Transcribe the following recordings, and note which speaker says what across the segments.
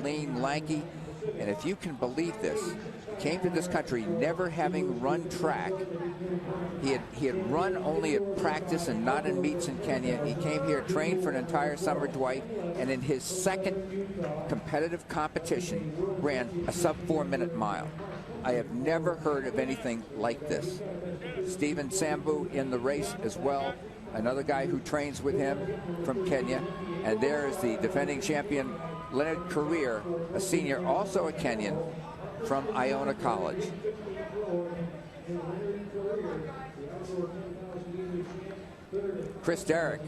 Speaker 1: lean, lanky. And if you can believe this, he came to this country never having run track. He had run only at practice and not in meets in Kenya. He came here, trained for an entire summer, Dwight, and in his second competitive competition ran a sub-4-minute mile. I have never heard of anything like this. Stephen Sambu in the race as well, another guy who trains with him from Kenya. And there is the defending champion, Leonard Career, a senior, also a Kenyan from Iona College. Chris Derrick,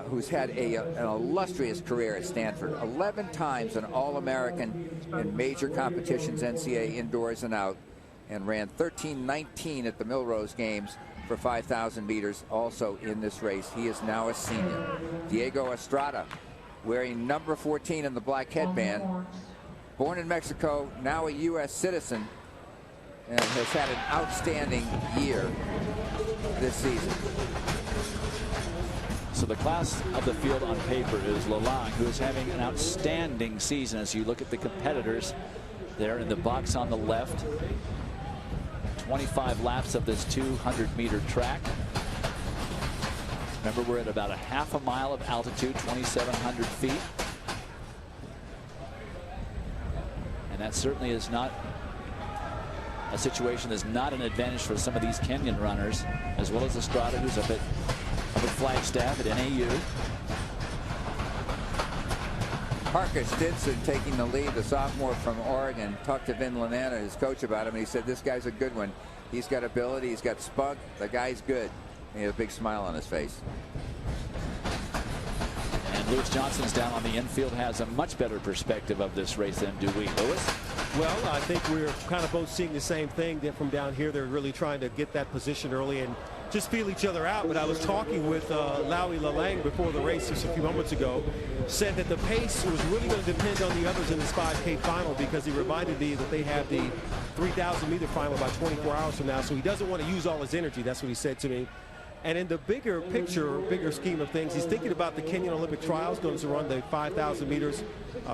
Speaker 1: who's had an illustrious career at Stanford, 11 times an All-American in major competitions, NCAA indoors and out, and ran 13:19 at the Millrose Games for 5,000 meters, also in this race. He is now a senior. Diego Estrada, wearing number 14 in the black headband, born in Mexico, now a U.S. citizen, and has had an outstanding year this season.
Speaker 2: So the class of the field on paper is Lalang, who is having an outstanding season. As you look at the competitors there in the box on the left, 25 laps of this 200-meter track. Remember, we're at about a half a mile of altitude, 2,700 feet. And that certainly is not a situation that's not an advantage for some of these Kenyan runners, as well as Estrada, who's up at Flagstaff at NAU.
Speaker 1: Parker Stinson taking the lead, the sophomore from Oregon. Talked to Vin Lanana, his coach, about him, and he said, this guy's a good one. He's got ability, he's got spunk, the guy's good. And he had a big smile on his face.
Speaker 2: And Lewis Johnson's down on the infield, has a much better perspective of this race than do we. Lewis?
Speaker 3: Well, I think we're kind of both seeing the same thing. That from down here, they're really trying to get that position early and just feel each other out. But I was talking with Lawi Lalang before the race just a few moments ago, said that the pace was really going to depend on the others in this 5K final, because he reminded me that they have the 3,000-meter final about 24 hours from now, so he doesn't want to use all his energy. That's what he said to me. And in the bigger picture, bigger scheme of things, he's thinking about the Kenyan Olympic trials, going to run the 5,000 meters,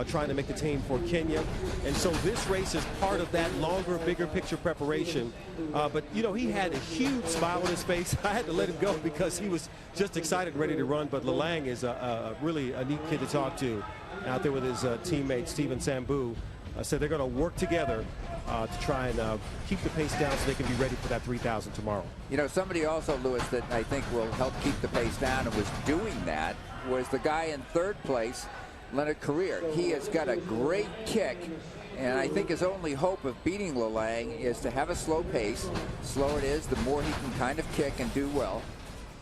Speaker 3: trying to make the team for Kenya. And so this race is part of that longer, bigger picture preparation. But, you know, he had a huge smile on his face. I had to let him go because he was just excited, ready to run. But Lalang is really a neat kid to talk to out there with his teammate, Stephen Sambu. So they're going to work together to try and keep the pace down so they can be ready for that 3,000 tomorrow.
Speaker 1: You know, somebody also, Lewis, that I think will help keep the pace down and was doing that was the guy in third place, Leonard Career. He has got a great kick, and I think his only hope of beating Lalang is to have a slow pace. The slower it is, the more he can kind of kick and do well.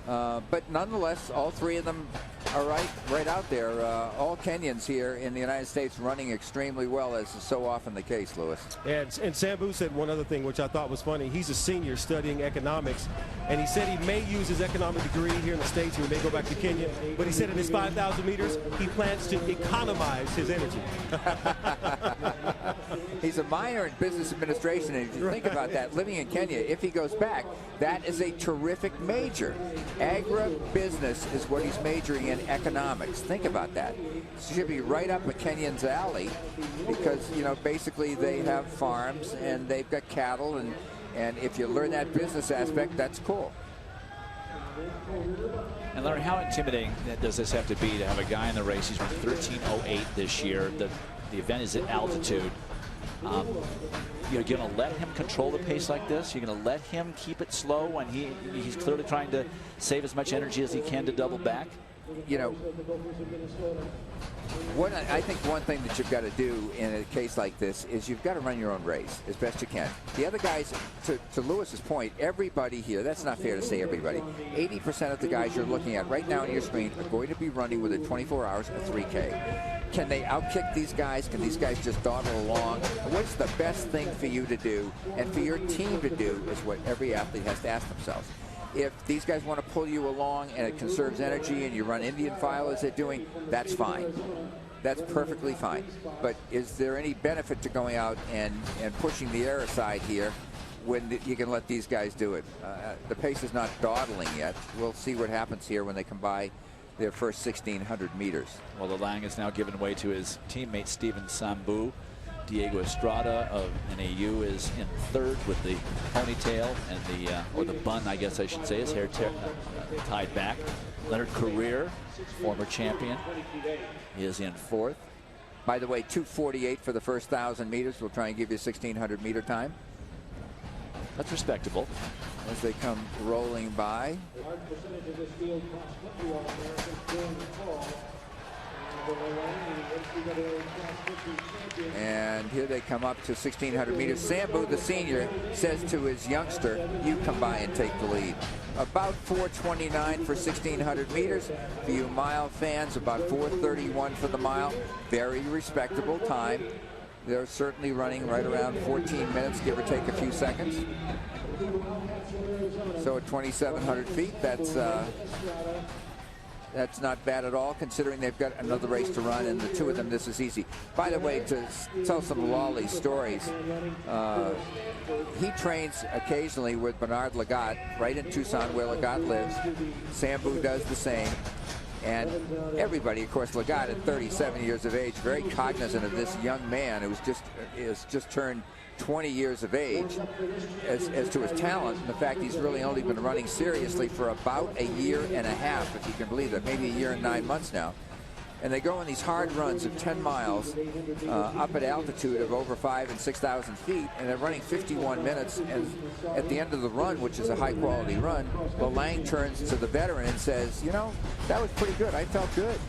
Speaker 1: But nonetheless, all three of them are right out there. All Kenyans here in the United States running extremely well, as is so often the case, Lewis.
Speaker 3: And Sambu said one other thing, which I thought was funny. He's a senior studying economics, and he said he may use his economic degree here in the States, and he may go back to Kenya. But he said in his 5,000 meters, he plans to economize his energy.
Speaker 1: He's a minor in business administration, and if you think about that, living in Kenya, if he goes back, that is a terrific major. Agribusiness is what he's majoring in, economics. Think about that. It should be right up a Kenyan's alley, because, you know, basically they have farms and they've got cattle, and if you learn that business aspect, that's cool.
Speaker 2: And Larry, how intimidating does this have to be to have a guy in the race? He's run 13:08 this year. The event is at altitude. You're going to let him control the pace like this? You're going to let him keep it slow when he's clearly trying to save as much energy as he can to double back?
Speaker 1: You know, I think one thing that you've got to do in a case like this is you've got to run your own race as best you can. The other guys, to Lewis's point, everybody here, that's not fair to say everybody, 80% of the guys you're looking at right now on your screen are going to be running within 24 hours a 3K. Can they outkick these guys? Can these guys just dawdle along? What's the best thing for you to do and for your team to do is what every athlete has to ask themselves. If these guys want to pull you along and it conserves energy and you run Indian file as they're doing, that's fine. That's perfectly fine. But is there any benefit to going out and pushing the air aside here when you can let these guys do it? The pace is not dawdling yet. We'll see what happens here when they come by their first 1,600 meters.
Speaker 2: Well, Lalang is now given way to his teammate Steven Sambu. Diego Estrada of NAU is in third with the ponytail and the or the bun, I guess I should say, his hair tied back. Leonard Career, former champion, is in fourth.
Speaker 1: By the way, 2:48 for the first 1,000 meters. We'll try and give you a 1,600 meter time.
Speaker 2: That's respectable.
Speaker 1: As they come rolling by. And here they come up to 1,600 meters. Sambu, the senior, says to his youngster, you come by and take the lead. About 4:29 for 1,600 meters. For you mile fans, about 4:31 for the mile. Very respectable time. They're certainly running right around 14 minutes, give or take a few seconds. So at 2,700 feet, that's not bad at all, considering they've got another race to run, and the two of them, this is easy. By the way, to tell some Lawley stories, he trains occasionally with Bernard Lagat right in Tucson, where Lagat lives. Sambu does the same. And everybody, of course, Lagat at 37 years of age, very cognizant of this young man who's just turned 20 years of age as to his talent, and the fact he's really only been running seriously for about a year and a half, if you can believe it, maybe a year and 9 months now. And they go on these hard runs of 10 miles up at altitude of over 5,000 and 6,000 feet, and they're running 51 minutes. And at the end of the run, which is a high-quality run, Lalang turns to the veteran and says, you know, that was pretty good. I felt good.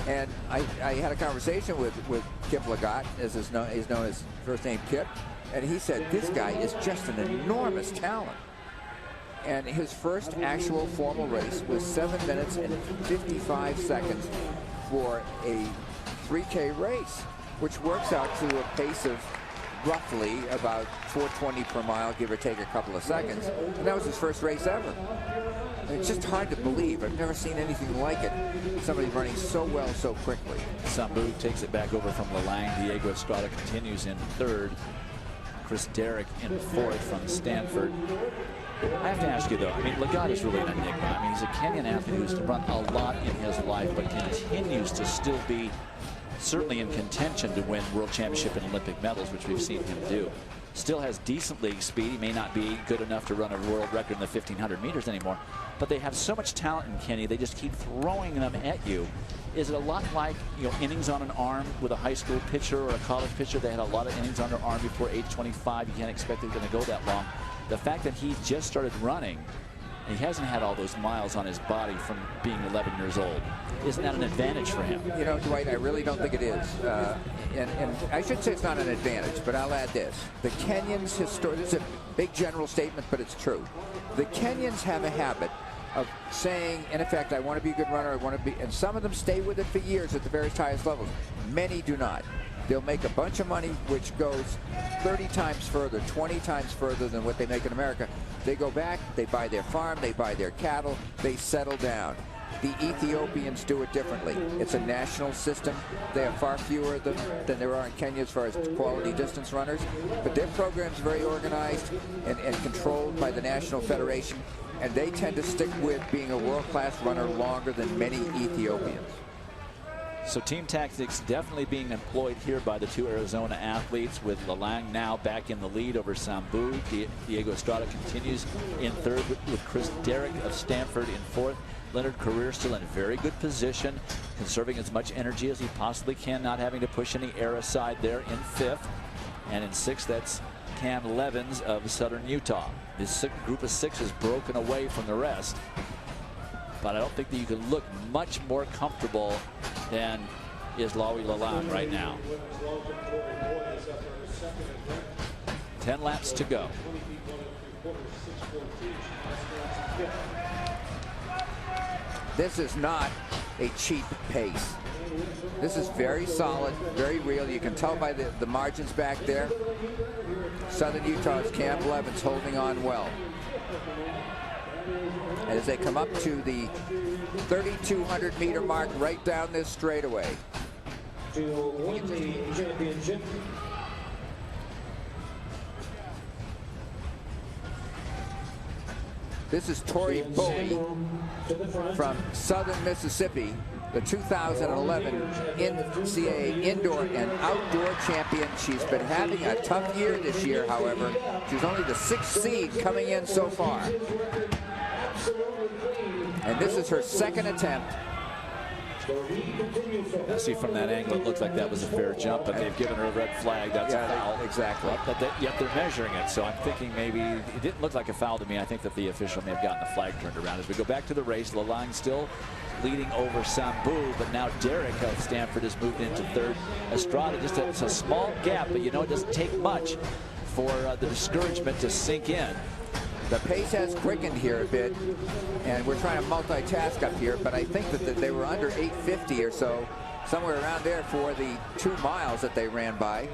Speaker 1: And I had a conversation with Kip Lagat, as he's known as first name Kip, and he said, this guy is just an enormous talent. And his first actual formal race was 7 minutes and 55 seconds for a 3K race, which works out to a pace of roughly about 4:20 per mile, give or take a couple of seconds. And that was his first race ever. And it's just hard to believe. I've never seen anything like it. Somebody running so well so quickly.
Speaker 2: Sambu takes it back over from Lalang. Diego Estrada continues in third. Chris Derrick in fourth from Stanford. I have to ask you, though, I mean, Lagat is really an enigma. I mean, he's a Kenyan athlete who's run a lot in his life, but continues to still be certainly in contention to win world championship and Olympic medals, which we've seen him do. Still has decent league speed. He may not be good enough to run a world record in the 1,500 meters anymore, but they have so much talent in Kenya, they just keep throwing them at you. Is it a lot like, you know, innings on an arm with a high school pitcher or a college pitcher? They had a lot of innings on their arm before age 25. You can't expect they're going to go that long. The fact that he just started running, and he hasn't had all those miles on his body from being 11 years old, isn't that an advantage for him?
Speaker 1: You know, Dwight, I really don't think it is. And I should say it's not an advantage, but I'll add this. The Kenyans, this is a big general statement, but it's true. The Kenyans have a habit of saying, in effect, I want to be a good runner, I want to be, and some of them stay with it for years at the various highest levels. Many do not. They'll make a bunch of money, which goes 30 times further, 20 times further than what they make in America. They go back, they buy their farm, they buy their cattle, they settle down. The Ethiopians do it differently. It's a national system. They have far fewer of them than there are in Kenya as far as quality distance runners. But their program's very organized and controlled by the National Federation, and they tend to stick with being a world-class runner longer than many Ethiopians.
Speaker 2: So team tactics definitely being employed here by the two Arizona athletes, with Lalang now back in the lead over Sambu. Diego Estrada continues in third with Chris Derrick of Stanford in fourth. Leonard Career still in very good position, conserving as much energy as he possibly can, not having to push any air aside there in fifth. And in sixth, that's Cam Levins of Southern Utah. This group of six is broken away from the rest. But I don't think that you can look much more comfortable than is Lawi Lalang right now. 10 laps to go.
Speaker 1: This is not a cheap pace. This is very solid, very real. You can tell by the margins back there. Southern Utah's Cam Levins holding on well. As they come up to the 3,200 meter mark right down this straightaway.
Speaker 4: Championship.
Speaker 1: This is Tori Bowie from Southern Mississippi, the 2011 NCAA indoor and outdoor champion. She's been having a tough year this year, however. She's only the 6th seed coming in so far. And this is her second attempt.
Speaker 2: I see from that angle, it looks like that was a fair jump, but they've given her a red flag. That's a foul.
Speaker 1: Exactly.
Speaker 2: But yet they're measuring it, so I'm thinking maybe it didn't look like a foul to me. I think that the official may have gotten the flag turned around. As we go back to the race, Lalang still leading over Sambu, but now Derek of Stanford has moved into third. Estrada, just it's a small gap, but you know it doesn't take much for the discouragement to sink in.
Speaker 1: The pace has quickened here a bit, and we're trying to multitask up here, but I think that they were under 850 or so, somewhere around there for the 2 miles that they ran by.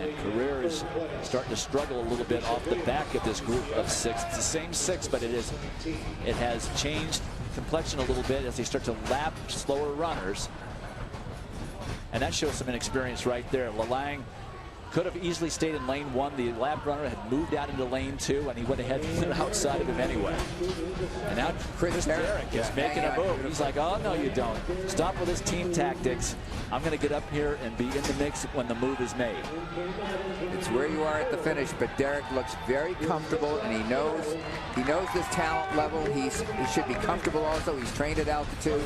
Speaker 2: And Carrera is starting to struggle a little bit off the back of this group of 6. It's the same 6, but it has changed complexion a little bit as they start to lap slower runners. And that shows some inexperience right there. Lalang could have easily stayed in lane 1. The lap runner had moved out into lane 2, and he went ahead outside of him anyway. And now Chris Derrick is making a move. He's like, oh, no, you don't. Stop with this team tactics. I'm going to get up here and be in the mix when the move is made.
Speaker 1: It's where you are at the finish, but Derrick looks very comfortable, and he knows this talent level. He should be comfortable also. He's trained at altitude.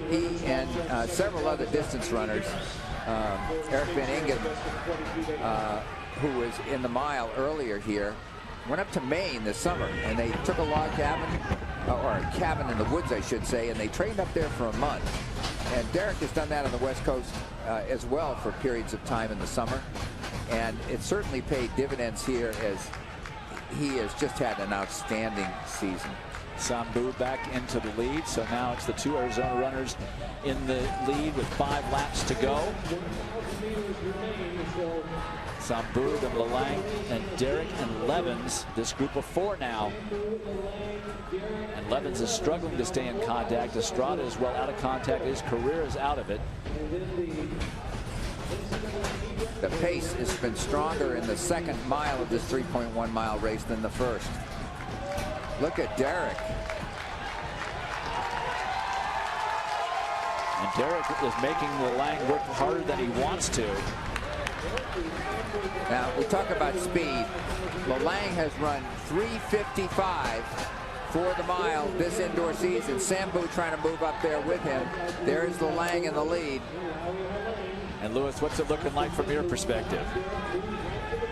Speaker 1: He and several other distance runners, Eric Van Ingen, who was in the mile earlier here, went up to Maine this summer, and they took a log cabin, or a cabin in the woods, I should say, and they trained up there for a month. And Derrick has done that on the West Coast as well for periods of time in the summer. And it certainly paid dividends here as he has just had an outstanding season.
Speaker 2: Sambu back into the lead, so now it's the 2 Arizona runners in the lead with 5 laps to go. Sambu, then Lalang, and Derrick and Levens, this group of 4 now. And Levens is struggling to stay in contact. Estrada is well out of contact. His career is out of it.
Speaker 1: The pace has been stronger in the second mile of this 3.1 mile race than the first. Look at Derrick.
Speaker 2: And Derrick is making Lalang work harder than he wants to.
Speaker 1: Now, we talk about speed. Lalang has run 3:55 for the mile this indoor season. Sambu trying to move up there with him. There's Lalang in the lead.
Speaker 2: And Lewis, what's it looking like from your perspective?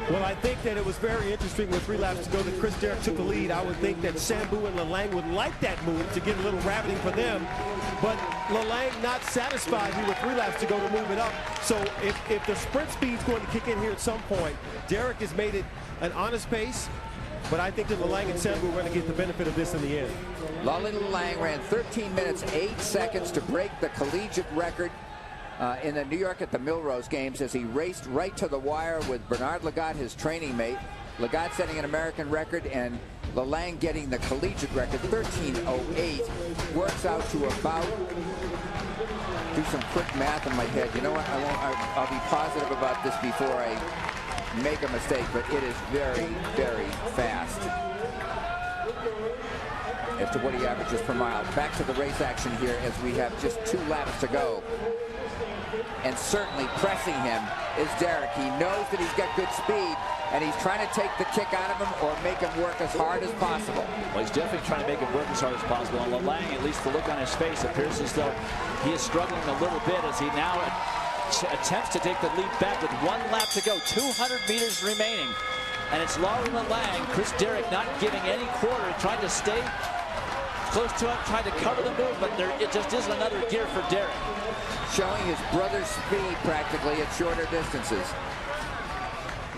Speaker 3: Well, I think that it was very interesting with 3 laps to go that Chris Derrick took the lead. I would think that Sambu and Lalang would like that move to get a little rabbiting for them. But Lalang not satisfied here with 3 laps to go to move it up. So if the sprint speed's going to kick in here at some point, Derrick has made it an honest pace. But I think that Lalang and Sambu are going to get the benefit of this in the end.
Speaker 1: Lolly Lalang ran 13 minutes 8 seconds to break the collegiate record in the New York at the Millrose Games as he raced right to the wire with Bernard Lagat, his training mate. Lagat setting an American record and Lalang getting the collegiate record. 13:08 works out to about, do some quick math in my head. You know what? I'll be positive about this before I make a mistake, but it is very, very fast as to what he averages per mile. Back to the race action here as we have just 2 laps to go. And certainly pressing him is Derrick. He knows that he's got good speed, and he's trying to take the kick out of him or make him work as hard as possible.
Speaker 2: Well, he's definitely trying to make him work as hard as possible. And Lalang, at least the look on his face, appears as though he is struggling a little bit as he now attempts to take the lead back with 1 lap to go, 200 meters remaining. And it's Laurie Lalang, Chris Derrick not giving any quarter, trying to stay close to him, trying to cover the move, but it just isn't another gear for Derrick.
Speaker 1: Showing his brother's speed practically at shorter distances.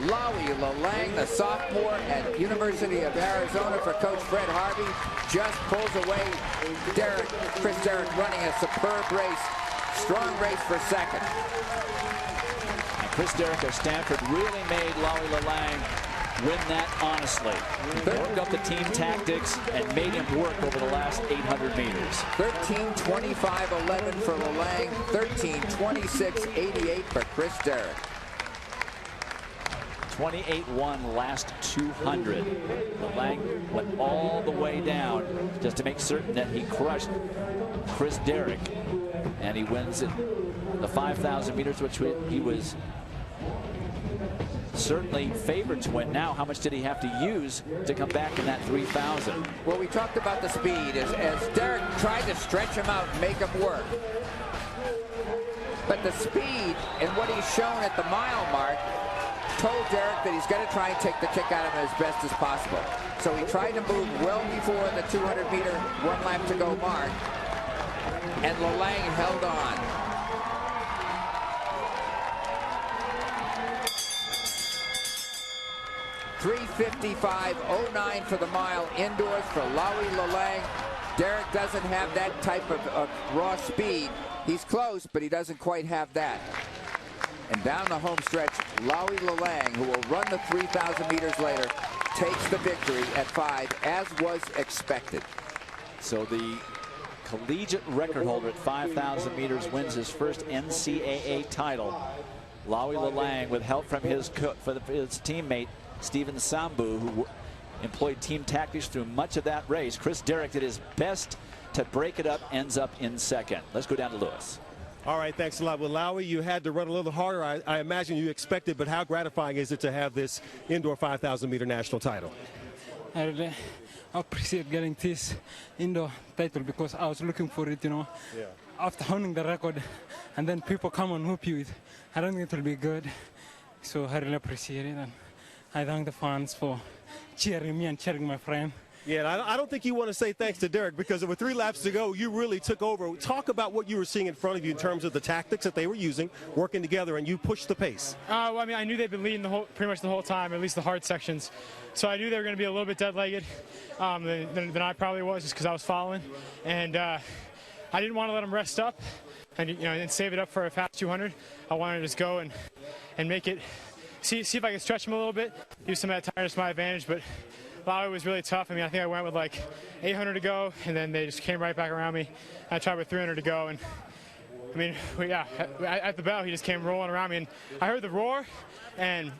Speaker 1: Lowie Lalang, the sophomore at University of Arizona for Coach Fred Harvey, just pulls away Chris Derrick running a superb race. Strong race for second.
Speaker 2: And Chris Derrick of Stanford really made Lowie Lalang win that honestly. Worked up the team tactics and made him work over the last 800 meters.
Speaker 1: 13:25.11 for Lalang, 13:26.88 for Chris Derrick.
Speaker 2: 28-1 last 200. Lang went all the way down just to make certain that he crushed Chris Derrick. And he wins it the 5,000 meters, which he was certainly favored to win. Now, how much did he have to use to come back in that 3,000?
Speaker 1: Well, we talked about the speed as Derrick tried to stretch him out and make him work. But the speed and what he's shown at the mile mark told Derrick that he's got to try and take the kick out of him as best as possible. So he tried to move well before the 200-meter, 1 lap to go mark, and Lalang held on. .355.09 for the mile indoors for Lowy Lalang. Derrick doesn't have that type of raw speed. He's close, but he doesn't quite have that. And down the home stretch, Lowy Lalang, who will run the 3,000 meters later, takes the victory at 5, as was expected.
Speaker 2: So the collegiate record holder at 5,000 meters wins his first NCAA title. Lowy Lalang, with help from his teammate, Stephen Sambu, who employed team tactics through much of that race. Chris Derrick did his best to break it up, ends up in second. Let's go down to Lewis.
Speaker 3: All right, thanks a lot. Well, Lowy, you had to run a little harder. I imagine you expected, but how gratifying is it to have this indoor 5,000-meter national title?
Speaker 4: I really appreciate getting this indoor title because I was looking for it, you know.
Speaker 3: Yeah. After
Speaker 4: holding the record, and then people come and whoop you, I don't think it will be good. So I really appreciate it, and I thank the fans for cheering me and cheering my friend.
Speaker 3: Yeah, and I don't think you want to say thanks to Derrick because with 3 laps to go, you really took over. Talk about what you were seeing in front of you in terms of the tactics that they were using, working together, and you pushed the pace.
Speaker 5: Well, I mean, I knew they'd been leading pretty much the whole time, at least the hard sections. So I knew they were going to be a little bit dead-legged than I probably was, just because I was following. And I didn't want to let them rest up and save it up for a fast 200. I wanted to just go and make it. See if I could stretch him a little bit, use some of that tiredness to my advantage, but Lowy was really tough. I mean, I think I went with like 800 to go, and then they just came right back around me. I tried with 300 to go, and I mean, at the bell, he just came rolling around me, and I heard the roar, and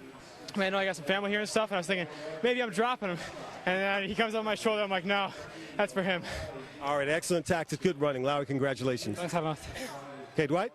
Speaker 5: I know I got some family here and stuff, and I was thinking, maybe I'm dropping him, and then he comes on my shoulder, I'm like, no, that's for him.
Speaker 3: All right, excellent tactics, good running. Lowy, congratulations.
Speaker 4: Thanks a lot.
Speaker 3: Okay, Dwight?